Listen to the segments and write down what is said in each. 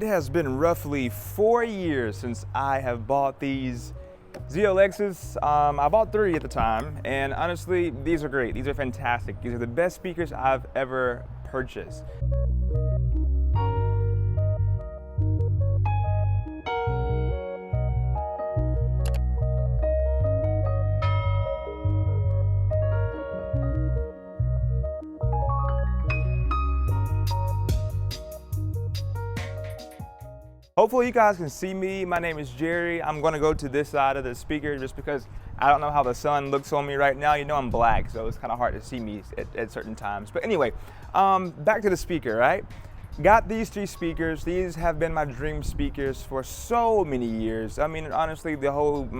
It has been roughly 4 years since I have bought these ZLXs. I bought 3 at the time, and honestly, these are great. These are fantastic. These are the best speakers I've ever purchased. Hopefully you guys can see me. My name is Jerry. I'm gonna go to this side of the speaker just because I don't know how the sun looks on me right now. You know I'm black, so it's kind of hard to see me at certain times. But anyway, back to the speaker, right? Got these 3 speakers. These have been my dream speakers for so many years. I mean, honestly, my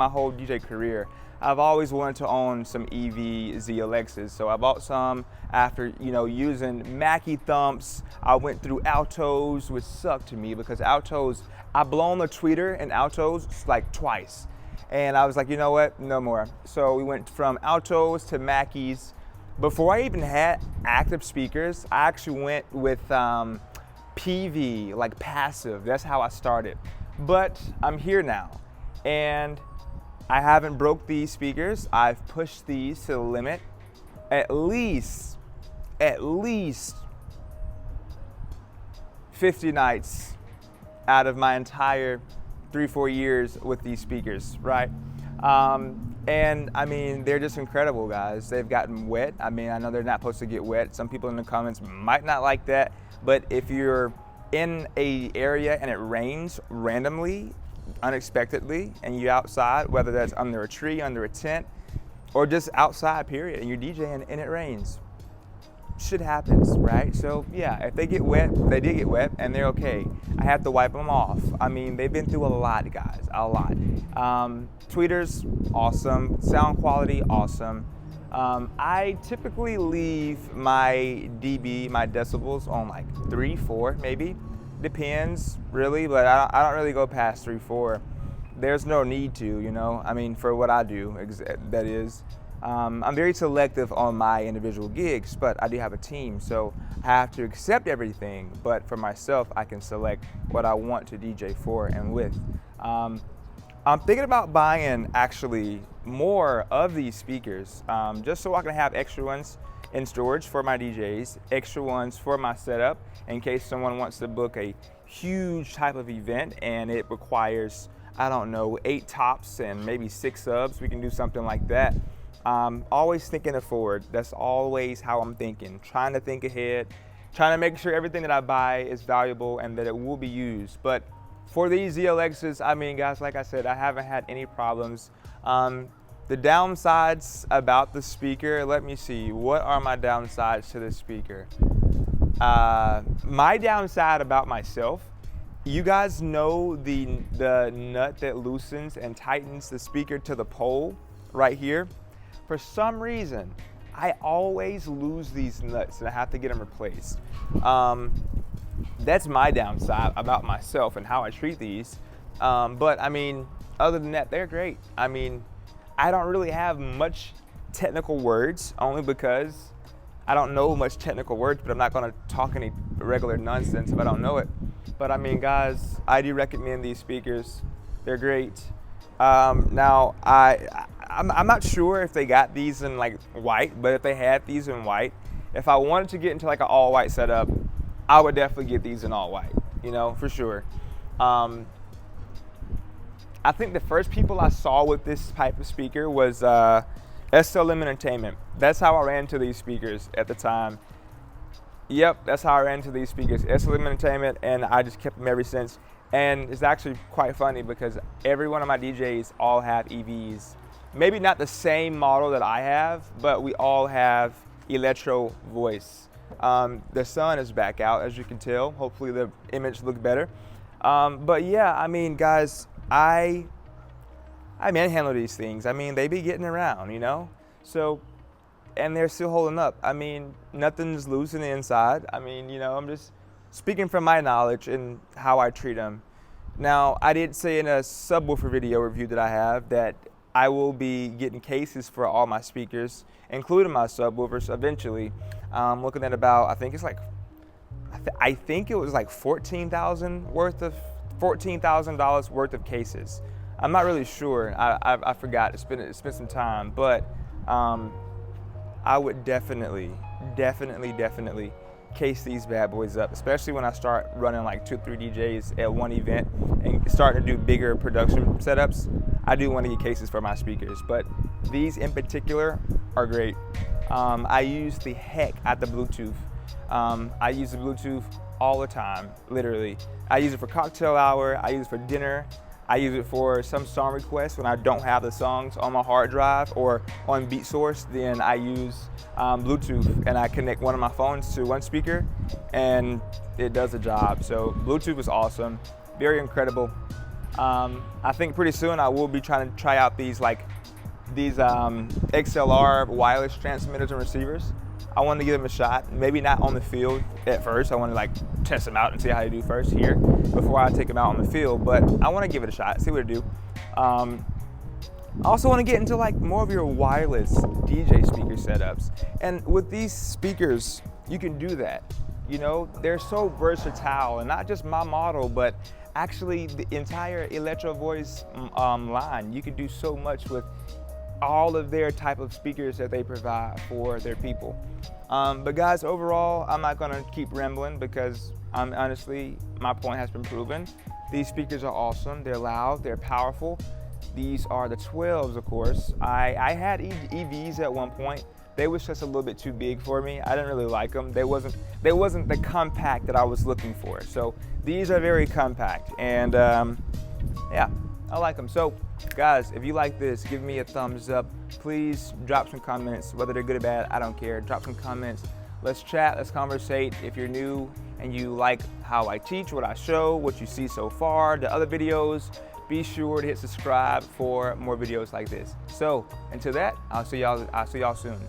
whole DJ career, I've always wanted to own some EV ZLXs. So I bought some after, using Mackie thumps. I went through altos, which sucked to me because altos, I've blown the tweeter in altos like twice. And I was like, you know what, no more. So we went from altos to Mackies. Before I even had active speakers, I actually went with PV, like passive. That's how I started. But I'm here now, and I haven't broke these speakers. I've pushed these to the limit at least 50 nights out of my entire 3-4 years with these speakers, right? And I mean, they're just incredible, guys. They've gotten wet. I mean, I know they're not supposed to get wet. Some people in the comments might not like that, but if you're in a area and it rains randomly, unexpectedly, and you're outside, whether that's under a tree, under a tent, or just outside, period, and you're DJing and it rains, shit happens, right? So yeah, if they get wet, they did get wet, and they're okay. I have to wipe them off. I mean, they've been through a lot, guys, a lot. Tweeters, awesome. Sound quality, awesome. I typically leave my dB, my decibels, on like 3, 4, maybe. Depends, really, but I don't really go past 3, 4. There's no need to, I mean, for what I do, that is. I'm very selective on my individual gigs, but I do have a team, so I have to accept everything. But for myself, I can select what I want to DJ for and with. I'm thinking about buying actually more of these speakers, just so I can have extra ones in storage for my DJs, extra ones for my setup in case someone wants to book a huge type of event and it requires, I don't know, 8 tops and maybe 6 subs. We can do something like that. Always thinking forward. That's always how I'm thinking, trying to think ahead, trying to make sure everything that I buy is valuable and that it will be used. But for these ZLXs, I mean, guys, like I said, I haven't had any problems. The downsides about the speaker, let me see, what are my downsides to the speaker? My downside about myself, you guys know the nut that loosens and tightens the speaker to the pole right here? For some reason, I always lose these nuts and I have to get them replaced. That's my downside about myself and how I treat these. But I mean, other than that, they're great. I mean, I don't really have much technical words, only because I don't know much technical words, but I'm not gonna talk any regular nonsense if I don't know it. But I mean, guys, I do recommend these speakers. They're great. Now, I'm not sure if they got these in like white, but if they had these in white, if I wanted to get into like an all white setup, I would definitely get these in all white, for sure. I think the first people I saw with this type of speaker was SLM Entertainment. That's how I ran into these speakers at the time. Yep, that's how I ran into these speakers, SLM Entertainment, and I just kept them ever since. And it's actually quite funny because every one of my DJs all have EVs. Maybe not the same model that I have, but we all have Electro Voice. The sun is back out, as you can tell. Hopefully the image looks better. But yeah, I mean, guys, I manhandle these things. I mean, they be getting around, So, and they're still holding up. I mean, nothing's loose in the inside. I mean, I'm just speaking from my knowledge and how I treat them. Now, I did say in a subwoofer video review that I have that I will be getting cases for all my speakers, including my subwoofers eventually. Looking at about, I think I think it was like $14,000 worth of cases. I'm not really sure. I forgot. It's been some time, but I would definitely case these bad boys up, especially when I start running like 2-3 DJs at one event and starting to do bigger production setups. I do want to get cases for my speakers, but these in particular are great. I use the heck out the Bluetooth. I use the Bluetooth all the time, literally. I use it for cocktail hour, I use it for dinner, I use it for some song requests when I don't have the songs on my hard drive or on Beat Source. Then I use Bluetooth and I connect one of my phones to one speaker and it does the job. So Bluetooth is awesome, very incredible. I think pretty soon I will be trying to try out these XLR wireless transmitters and receivers. I want to give them a shot, maybe not on the field at first. I want to like test them out and see how they do first here before I take them out on the field, but I want to give it a shot, see what it do. I also want to get into like more of your wireless DJ speaker setups. And with these speakers, you can do that. You know, they're so versatile, and not just my model, but actually the entire Electro Voice line. You can do so much with all of their type of speakers that they provide for their people. But guys, overall, I'm not gonna keep rambling because honestly, my point has been proven. These speakers are awesome, they're loud, they're powerful. These are the 12s, of course. I had EVs at one point. They was just a little bit too big for me. I didn't really like them. They wasn't the compact that I was looking for. So these are very compact, and yeah, I like them. So guys, if you like this, give me a thumbs up. Please drop some comments, whether they're good or bad, I don't care. Drop some comments. Let's chat, let's conversate. If you're new and you like how I teach, what I show, what you see so far, the other videos, be sure to hit subscribe for more videos like this. So until that, I'll see y'all soon.